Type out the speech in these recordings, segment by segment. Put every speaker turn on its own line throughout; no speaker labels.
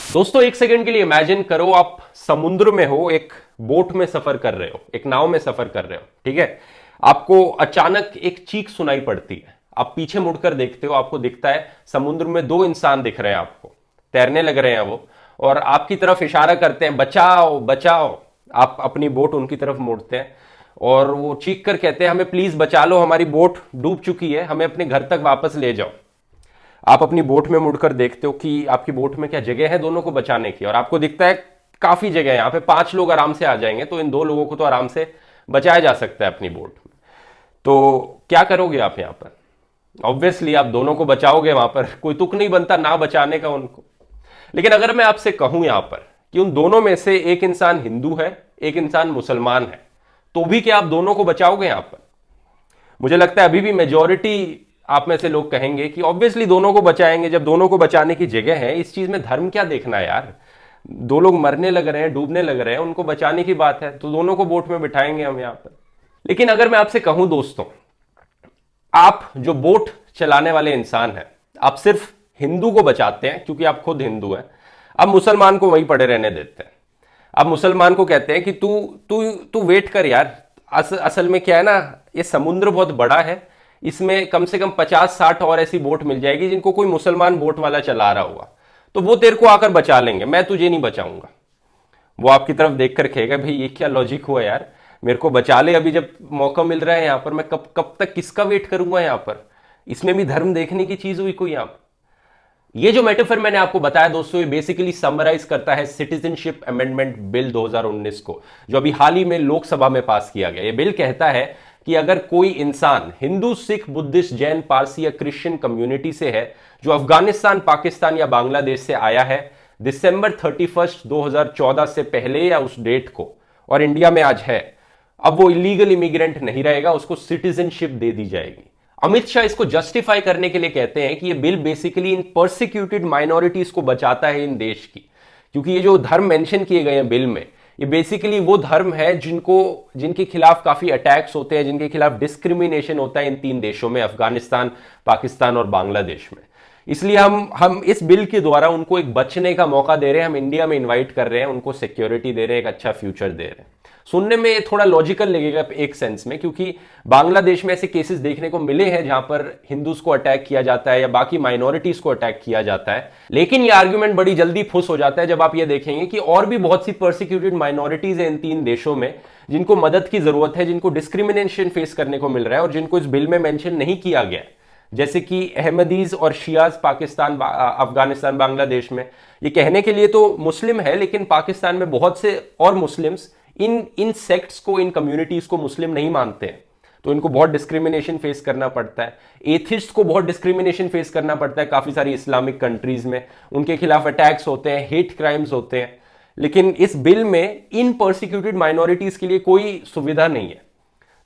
दोस्तों एक सेकंड के लिए इमेजिन करो आप समुद्र में हो, एक बोट में सफर कर रहे हो, एक नाव में सफर कर रहे हो। ठीक है, आपको अचानक एक चीख सुनाई पड़ती है। आप पीछे मुड़कर देखते हो, आपको दिखता है समुद्र में दो इंसान दिख रहे हैं, आपको तैरने लग रहे हैं वो, और आपकी तरफ इशारा करते हैं बचाओ बचाओ। आप अपनी बोट उनकी तरफ मोड़ते हैं और वो चीख कर कहते हैं हमें प्लीज बचा लो, हमारी बोट डूब चुकी है, हमें अपने घर तक वापस ले जाओ। आप अपनी बोट में मुड़कर देखते हो कि आपकी बोट में क्या जगह है दोनों को बचाने की, और आपको दिखता है काफी जगह है, यहाँ पे 5 लोग आराम से आ जाएंगे, तो इन 2 लोगों को तो आराम से बचाया जा सकता है अपनी बोट में। तो क्या करोगे आप यहाँ पर? ऑब्वियसली आप दोनों को बचाओगे, वहां पर कोई तुक नहीं बनता ना बचाने का उनको। लेकिन अगर मैं आपसे कहूं यहां पर कि उन दोनों में से एक इंसान हिंदू है, एक इंसान मुसलमान है, तो भी क्या आप दोनों को बचाओगे यहां पर? मुझे लगता है अभी भी मेजॉरिटी आप में से लोग कहेंगे कि ऑब्वियसली दोनों को बचाएंगे, जब दोनों को बचाने की जगह है, इस चीज में धर्म क्या देखना है यार। 2 लोग मरने लग रहे हैं, डूबने लग रहे हैं, उनको बचाने की बात है, तो दोनों को बोट में बिठाएंगे हम यहां पर। लेकिन अगर मैं आपसे कहूं दोस्तों, आप जो बोट चलाने वाले इंसान हैं, आप सिर्फ हिंदू को बचाते हैं क्योंकि आप खुद हिंदू हैं, अब मुसलमान को वहीं पड़े रहने देते हैं। अब मुसलमान को कहते हैं कि तू तू तू वेट कर यार, असल में क्या है ना, ये समुद्र बहुत बड़ा है, इसमें कम से कम 50-60 और ऐसी बोट मिल जाएगी जिनको कोई मुसलमान बोट वाला चला रहा होगा, तो वो तेरे को आकर बचा लेंगे, मैं तुझे नहीं बचाऊंगा। वो आपकी तरफ देखकर कहेगा भाई ये क्या लॉजिक हुआ यार, मेरे को बचा ले अभी जब मौका मिल रहा है यहाँ पर, मैं कब कब तक किसका वेट करूंगा यहाँ पर। इसमें भी धर्म देखने की चीज हुई कोई यहाँ पर। ये जो मेटाफर मैंने आपको बताया दोस्तों, ये बेसिकली समराइज करता है सिटीजनशिप अमेंडमेंट बिल 2019 को, जो अभी हाल ही में लोकसभा में पास किया गया। ये बिल कहता है कि अगर कोई इंसान हिंदू, सिख, बुद्धिस्ट, जैन, पारसी या क्रिश्चियन कम्युनिटी से है, जो अफगानिस्तान, पाकिस्तान या बांग्लादेश से आया है दिसंबर 31 2014 से पहले या उस डेट को, और इंडिया में आज है, अब वो इलीगल इमिग्रेंट नहीं रहेगा, उसको सिटीजनशिप दे दी जाएगी। अमित शाह इसको जस्टिफाई करने के लिए कहते हैं कि ये बिल बेसिकली इन परसिक्यूटेड माइनॉरिटीज को बचाता है इन देश की, क्योंकि ये जो धर्म मेंशन किए गए हैं बिल में, ये बेसिकली वो धर्म है जिनके खिलाफ काफी अटैक्स होते हैं, जिनके खिलाफ डिस्क्रिमिनेशन होता है इन 3 देशों में, अफगानिस्तान, पाकिस्तान और बांग्लादेश में। इसलिए हम इस बिल के द्वारा उनको एक बचने का मौका दे रहे हैं, हम इंडिया में इन्वाइट कर रहे हैं, उनको सिक्योरिटी दे रहे हैं, एक अच्छा फ्यूचर दे रहे हैं। सुनने में थोड़ा लॉजिकल लगेगा एक सेंस में, क्योंकि बांग्लादेश में ऐसे केसेस देखने को मिले हैं जहां पर हिंदूज को अटैक किया जाता है या बाकी माइनॉरिटीज को अटैक किया जाता है। लेकिन ये आर्ग्यूमेंट बड़ी जल्दी फुस हो जाता है जब आप ये देखेंगे कि और भी बहुत सी परसिक्यूटेड माइनॉरिटीज है इन 3 देशों में जिनको मदद की जरूरत है, जिनको डिस्क्रिमिनेशन फेस करने को मिल रहा है और जिनको इस बिल में मेंशन नहीं किया गया, जैसे कि अहमदीज और शियाज पाकिस्तान, अफगानिस्तान, बांग्लादेश में। ये कहने के लिए तो मुस्लिम है, लेकिन पाकिस्तान में बहुत से और मुस्लिम्स इन सेक्ट्स को, इन कम्युनिटीज को मुस्लिम नहीं मानते हैं, तो इनको बहुत डिस्क्रिमिनेशन फेस करना पड़ता है। एथिस्ट को बहुत डिस्क्रिमिनेशन फेस करना पड़ता है काफी सारी इस्लामिक कंट्रीज में, उनके खिलाफ अटैक्स होते हैं, हेट क्राइम्स होते हैं। लेकिन इस बिल में इन परसिक्यूटेड माइनॉरिटीज के लिए कोई सुविधा नहीं है।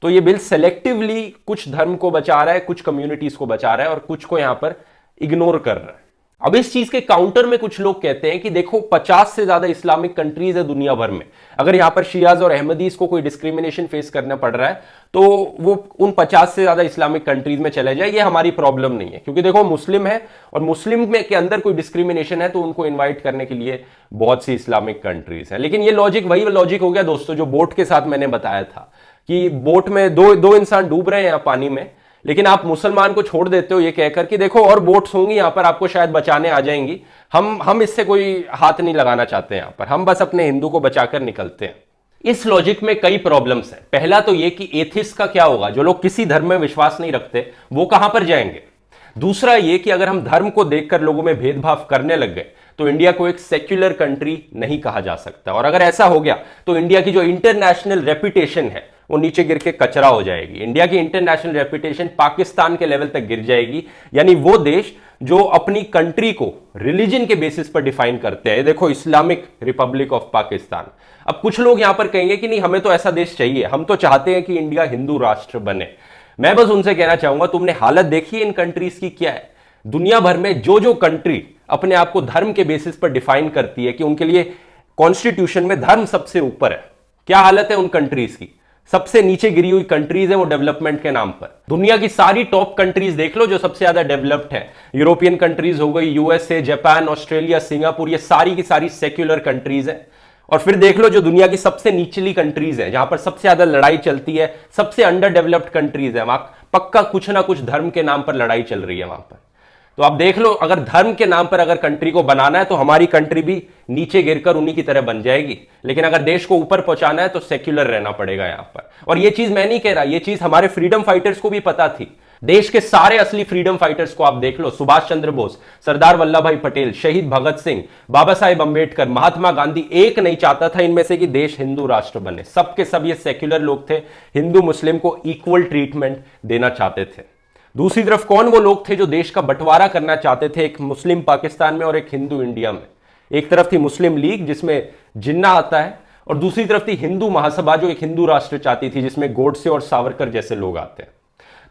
तो ये बिल सेलेक्टिवली कुछ धर्म को बचा रहा है, कुछ कम्युनिटीज को बचा रहा है और कुछ को यहां पर इग्नोर कर रहा है। अब इस चीज के काउंटर में कुछ लोग कहते हैं कि देखो 50 से ज्यादा इस्लामिक कंट्रीज है दुनिया भर में, अगर यहां पर शियाज और अहमदीज को कोई डिस्क्रिमिनेशन फेस करना पड़ रहा है तो वो उन 50 से ज्यादा इस्लामिक कंट्रीज में चले जाए, ये हमारी प्रॉब्लम नहीं है, क्योंकि देखो मुस्लिम है और मुस्लिम में के अंदर कोई डिस्क्रिमिनेशन है तो उनको इन्वाइट करने के लिए बहुत सी इस्लामिक कंट्रीज है। लेकिन ये लॉजिक वही लॉजिक हो गया दोस्तों जो बोट के साथ मैंने बताया था, कि बोट में दो इंसान डूब रहे हैं पानी में, लेकिन आप मुसलमान को छोड़ देते हो ये कहकर कि देखो और बोट्स होंगी यहां पर, आपको शायद बचाने आ जाएंगी, हम इससे कोई हाथ नहीं लगाना चाहते यहां पर, हम बस अपने हिंदू को बचाकर निकलते हैं। इस लॉजिक में कई प्रॉब्लम्स हैं। पहला तो ये कि एथिस्ट का क्या होगा, जो लोग किसी धर्म में विश्वास नहीं रखते वो कहां पर जाएंगे। दूसरा ये कि अगर हम धर्म को देखकर लोगों में भेदभाव करने लग गए तो इंडिया को एक सेक्युलर कंट्री नहीं कहा जा सकता, और अगर ऐसा हो गया तो इंडिया की जो इंटरनेशनल रेपुटेशन है वो नीचे गिर के कचरा हो जाएगी। इंडिया की इंटरनेशनल रेपुटेशन पाकिस्तान के लेवल तक गिर जाएगी, यानी वो देश जो अपनी कंट्री को रिलीजन के बेसिस पर डिफाइन करते हैं। देखो इस्लामिक रिपब्लिक ऑफ पाकिस्तान। अब कुछ लोग यहां पर कहेंगे कि नहीं हमें तो ऐसा देश चाहिए, हम तो चाहते हैं कि इंडिया हिंदू राष्ट्र बने। मैं बस उनसे कहना चाहूंगा तुमने हालत देखी है इन कंट्रीज की क्या है। दुनिया भर में जो कंट्री अपने आप को धर्म के बेसिस पर डिफाइन करती है कि उनके लिए कॉन्स्टिट्यूशन में धर्म सबसे ऊपर है, क्या हालत है उन कंट्रीज की। सबसे नीचे गिरी हुई कंट्रीज है वो डेवलपमेंट के नाम पर। दुनिया की सारी टॉप कंट्रीज देख लो जो सबसे ज्यादा डेवलप्ड है, यूरोपियन कंट्रीज हो गई, यूएसए, जापान, ऑस्ट्रेलिया, सिंगापुर, ये सारी की सारी सेक्युलर कंट्रीज है। और फिर देख लो जो दुनिया की सबसे निचली कंट्रीज है, जहां पर सबसे ज्यादा लड़ाई चलती है, सबसे अंडर डेवलप्ड कंट्रीज है, वहां पक्का कुछ ना कुछ धर्म के नाम पर लड़ाई चल रही है वहां पर। तो आप देख लो, अगर धर्म के नाम पर अगर कंट्री को बनाना है तो हमारी कंट्री भी नीचे गिरकर उन्हीं की तरह बन जाएगी, लेकिन अगर देश को ऊपर पहुंचाना है तो सेक्युलर रहना पड़ेगा यहां पर। और ये चीज मैं नहीं कह रहा, ये चीज हमारे फ्रीडम फाइटर्स को भी पता थी। देश के सारे असली फ्रीडम फाइटर्स को आप देख लो, सुभाष चंद्र बोस, सरदार वल्लभ भाई पटेल, शहीद भगत सिंह, बाबा साहेब अंबेडकर, महात्मा गांधी, एक नहीं चाहता था इनमें से कि देश हिंदू राष्ट्र बने। सबके सब ये सेक्युलर लोग थे, हिंदू मुस्लिम को इक्वल ट्रीटमेंट देना चाहते थे। दूसरी तरफ कौन वो लोग थे जो देश का बंटवारा करना चाहते थे, एक मुस्लिम पाकिस्तान में और एक हिंदू इंडिया में। एक तरफ थी मुस्लिम लीग जिसमें जिन्ना आता है, और दूसरी तरफ थी हिंदू महासभा जो एक हिंदू राष्ट्र चाहती थी जिसमें गोडसे और सावरकर जैसे लोग आते हैं।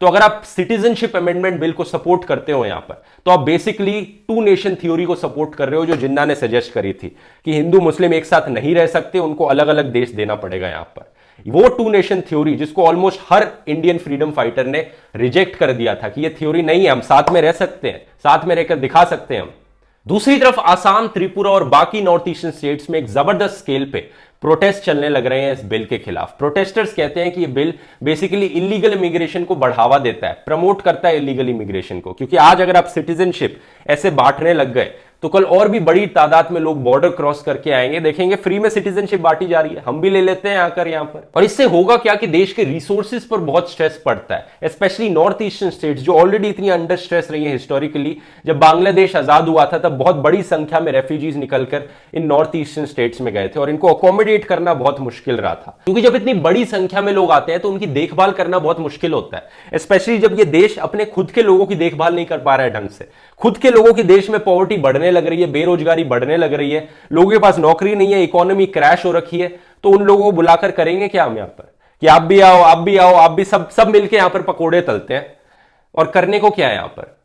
तो अगर आप सिटीजनशिप अमेंडमेंट बिल को सपोर्ट करते हो यहां पर, तो आप बेसिकली टू नेशन थ्योरी को सपोर्ट कर रहे हो जो जिन्ना ने सजेस्ट करी थी कि हिंदू मुस्लिम एक साथ नहीं रह सकते, उनको अलग अलग देश देना पड़ेगा यहां पर। वो टू नेशन थ्योरी जिसको ऑलमोस्ट हर इंडियन फ्रीडम फाइटर ने रिजेक्ट कर दिया था कि ये थ्योरी नहीं है, हम साथ में रह सकते हैं, साथ में रहकर दिखा सकते हैं हम। दूसरी तरफ आसाम, त्रिपुरा और बाकी नॉर्थ ईस्टर्न स्टेट्स में एक जबरदस्त स्केल पे प्रोटेस्ट चलने लग रहे हैं इस बिल के खिलाफ। प्रोटेस्टर्स कहते हैं कि ये बिल बेसिकली इलीगल इमिग्रेशन को बढ़ावा देता है, प्रमोट करता है इलीगल इमिग्रेशन को, क्योंकि आज अगर आप सिटीजनशिप ऐसे बांटने लग गए तो कल और भी बड़ी तादाद में लोग बॉर्डर क्रॉस करके आएंगे, देखेंगे फ्री में सिटीजनशिप बांटी जा रही है, हम भी ले लेते हैं आकर यहां पर। और इससे होगा क्या कि देश के रिसोर्सेज पर बहुत स्ट्रेस पड़ता है, स्पेशली नॉर्थ ईस्टर्न स्टेट्स जो ऑलरेडी इतनी अंडर स्ट्रेस रही है हिस्टोरिकली। जब बांग्लादेश आजाद हुआ था तब बहुत बड़ी संख्या में रेफ्यूजीज निकलकर इन नॉर्थ ईस्टर्न स्टेट्स में गए थे और इनको अकोमोडेट करना बहुत मुश्किल रहा था, क्योंकि जब इतनी बड़ी संख्या में लोग आते हैं तो उनकी देखभाल करना बहुत मुश्किल होता है, स्पेशली जब ये देश अपने खुद के लोगों की देखभाल नहीं कर पा रहा है ढंग से। खुद के लोगों की देश में पॉवर्टी बढ़ने लग रही है, बेरोजगारी बढ़ने लग रही है, लोगों के पास नौकरी नहीं है, इकोनॉमी क्रैश हो रखी है, तो उन लोगों को बुलाकर करेंगे क्या हम यहां पर कि आप भी आओ, आप भी आओ, आप भी, सब मिलकर यहां पर पकोड़े तलते हैं। और करने को क्या है यहां पर?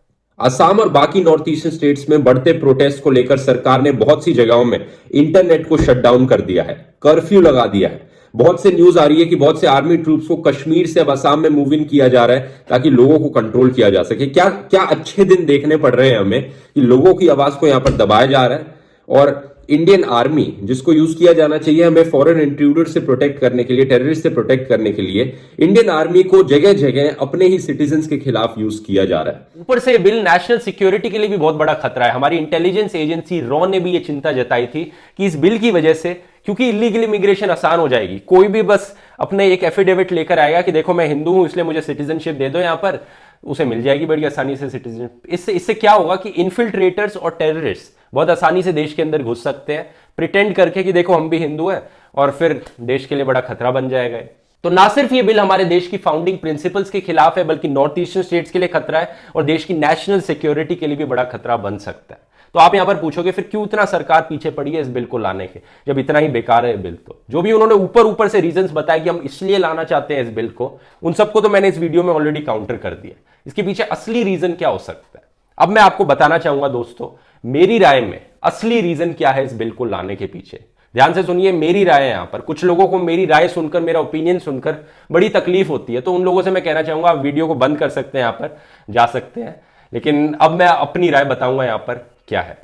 असम और बाकी नॉर्थ ईस्टर्न स्टेट्स में बढ़ते प्रोटेस्ट को लेकर सरकार ने बहुत सी जगहों में इंटरनेट को शट डाउन कर दिया है, कर्फ्यू लगा दिया है। बहुत से न्यूज आ रही है कि बहुत से आर्मी ट्रूप्स को कश्मीर से अब असम में मूव इन किया जा रहा है ताकि लोगों को कंट्रोल किया जा सके। क्या क्या अच्छे दिन देखने पड़ रहे हैं हमें कि लोगों की आवाज को यहां पर दबाया जा रहा है। और इंडियन आर्मी जिसको यूज किया जाना चाहिए हमें फॉरेन इंट्रूडर से प्रोटेक्ट करने के लिए, टेररिस्ट से प्रोटेक्ट करने के लिए, इंडियन आर्मी को जगह जगह अपने ही सिटीजन्स के खिलाफ यूज किया जा रहा है। ऊपर से बिल नेशनल सिक्योरिटी के लिए भी बहुत बड़ा खतरा है। हमारी इंटेलिजेंस एजेंसी रॉ ने भी यह चिंता जताई थी कि इस बिल की वजह से, क्योंकि इलीगल इमिग्रेशन आसान हो जाएगी, कोई भी बस अपने एक एफिडेविट लेकर आएगा कि देखो मैं हिंदू हूं इसलिए मुझे सिटीजनशिप दे दो यहां पर, उसे मिल जाएगी बड़ी आसानी से सिटीजनशिप। इससे क्या होगा कि इन्फिल्ट्रेटर्स और टेररिस्ट बहुत आसानी से देश के अंदर घुस सकते हैं, प्रिटेंड करके कि देखो हम भी हिंदू हैं, और फिर देश के लिए बड़ा खतरा बन जाएगा। तो ना सिर्फ ये बिल हमारे देश की फाउंडिंग प्रिंसिपल्स के खिलाफ है, बल्कि नॉर्थ ईस्टर्न स्टेट्स के लिए खतरा है और देश की नेशनल सिक्योरिटी के लिए भी बड़ा खतरा बन सकता है। तो आप यहां पर पूछोगे फिर क्यों इतना सरकार पीछे पड़ी है इस बिल को लाने के, जब इतना ही बेकार है बिल। तो जो भी उन्होंने ऊपर से रीजंस बताए कि हम इसलिए लाना चाहते हैं इस बिल को, उन सबको तो मैंने इस वीडियो में ऑलरेडी काउंटर कर दिया। इसके पीछे असली रीजन क्या हो सकता है, अब मैं आपको बताना चाहूंगा दोस्तों। मेरी राय में असली रीजन क्या है इस बिल को लाने के पीछे, ध्यान से सुनिए। मेरी राय है यहां पर, कुछ लोगों को मेरी राय सुनकर, मेरा ओपिनियन सुनकर बड़ी तकलीफ होती है, तो उन लोगों से मैं कहना चाहूंगा आप वीडियो को बंद कर सकते हैं, यहां पर जा सकते हैं। लेकिन अब मैं अपनी राय बताऊंगा यहां पर क्या है।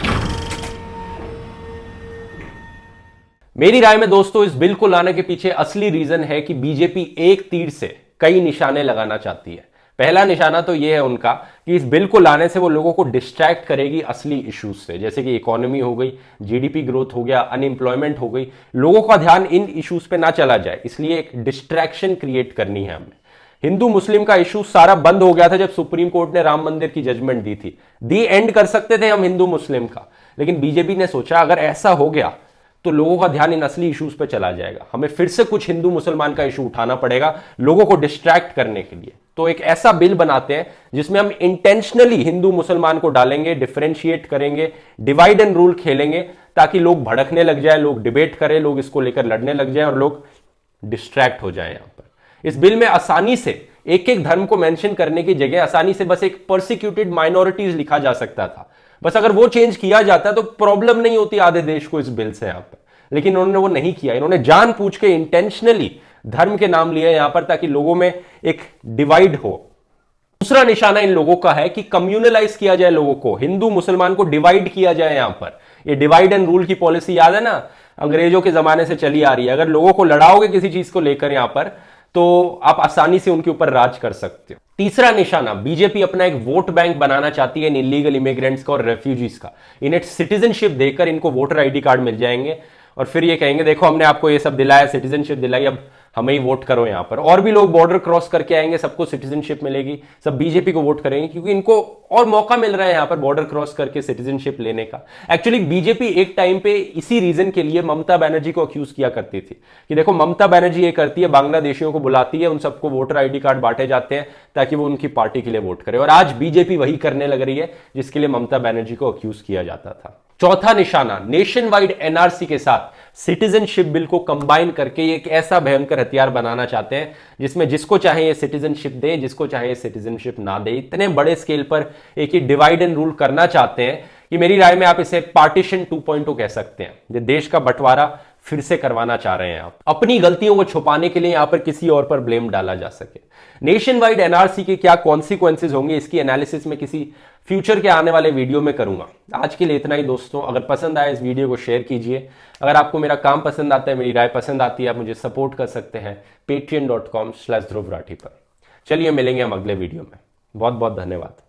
मेरी राय में दोस्तों इस बिल को लाने के पीछे असली रीजन है कि बीजेपी एक तीर से कई निशाने लगाना चाहती है। पहला निशाना तो यह है उनका कि इस बिल को लाने से वो लोगों को डिस्ट्रैक्ट करेगी असली इश्यूज से, जैसे कि इकोनॉमी हो गई, जीडीपी ग्रोथ हो गया, अनएम्प्लॉयमेंट हो गई। लोगों का ध्यान इन इश्यूज पे ना चला जाए, इसलिए एक डिस्ट्रैक्शन क्रिएट करनी है हमें। हिंदू मुस्लिम का इशू सारा बंद हो गया था जब सुप्रीम कोर्ट ने राम मंदिर की जजमेंट दी थी। दी एंड कर सकते थे हम हिंदू मुस्लिम का, लेकिन बीजेपी ने सोचा अगर ऐसा हो गया तो लोगों का ध्यान इन असली इश्यूज पे चला जाएगा, हमें फिर से कुछ हिंदू मुसलमान का इशू उठाना पड़ेगा लोगों को डिस्ट्रैक्ट करने के लिए। तो एक ऐसा बिल बनाते हैं जिसमें हम इंटेंशनली हिंदू मुसलमान को डालेंगे, डिफरेंशिएट करेंगे, डिवाइड एंड रूल खेलेंगे, ताकि लोग भड़कने लग जाए, लोग डिबेट करें, लोग इसको लेकर लड़ने लग जाए और लोग डिस्ट्रैक्ट हो जाए। यहां पर इस बिल में आसानी से एक एक धर्म को मेंशन करने की जगह आसानी से बस एक परसिक्यूटेड माइनॉरिटीज लिखा जा सकता था। बस अगर वो चेंज किया जाता तो प्रॉब्लम नहीं होती आधे देश को इस बिल से यहां पर, लेकिन उन्होंने वो नहीं किया। इन्होंने जानबूझ के इंटेंशनली धर्म के नाम लिए यहां पर, ताकि लोगों में एक डिवाइड हो। दूसरा निशाना इन लोगों का है कि कम्युनलाइज किया जाए लोगों को, हिंदू मुसलमान को डिवाइड किया जाए यहां पर। ये डिवाइड एंड रूल की पॉलिसी याद है ना, अंग्रेजों के जमाने से चली आ रही है। अगर लोगों को लड़ाओगे किसी चीज को लेकर यहां पर, तो आप आसानी से उनके ऊपर राज कर सकते हो। तीसरा निशाना, बीजेपी अपना एक वोट बैंक बनाना चाहती है इन इलीगल इमिग्रेंट्स का और रेफ्यूजीज का। इन्हें सिटीजनशिप देकर इनको वोटर आईडी कार्ड मिल जाएंगे और फिर ये कहेंगे देखो हमने आपको ये सब दिलाया, सिटीजनशिप दिलाई, अब हमें ही वोट करो यहां पर। और भी लोग बॉर्डर क्रॉस करके आएंगे, सबको सिटीजनशिप मिलेगी, सब बीजेपी को वोट करेंगे, क्योंकि इनको और मौका मिल रहा है यहां पर बॉर्डर क्रॉस करके सिटीजनशिप लेने का। एक्चुअली बीजेपी एक टाइम पे इसी रीजन के लिए ममता बनर्जी को अक्यूज किया करती थी कि देखो ममता बनर्जी ये करती है, बांग्लादेशियों को बुलाती है, उन सबको वोटर आईडी कार्ड बांटे जाते हैं ताकि वो उनकी पार्टी के लिए वोट करे। और आज बीजेपी वही करने लग रही है जिसके लिए ममता बनर्जी को अक्यूज किया जाता था। चौथा निशाना, नेशन वाइड एनआरसी के साथ सिटीजनशिप बिल को कंबाइन करके एक ऐसा भयंकर हथियार बनाना चाहते हैं जिसमें जिसको चाहे ये सिटीजनशिप दे, जिसको चाहे सिटीजनशिप ना दे। इतने बड़े स्केल पर एक ही डिवाइड एंड रूल करना चाहते हैं कि मेरी राय में आप इसे पार्टीशन 2.0 कह सकते हैं। जो देश का बंटवारा फिर से करवाना चाह रहे हैं आप, अपनी गलतियों को छुपाने के लिए यहां पर किसी और पर ब्लेम डाला जा सके। नेशन वाइड एनआरसी के क्या कॉन्सिक्वेंसेज होंगे, इसकी एनालिसिस में किसी फ्यूचर के आने वाले वीडियो में करूंगा। आज के लिए इतना ही दोस्तों। अगर पसंद आए इस वीडियो को शेयर कीजिए। अगर आपको मेरा काम पसंद आता है, मेरी राय पसंद आती है, आप मुझे सपोर्ट कर सकते हैं patreon.com/ध्रुव राठी पर। चलिए मिलेंगे हम अगले वीडियो में। बहुत बहुत धन्यवाद।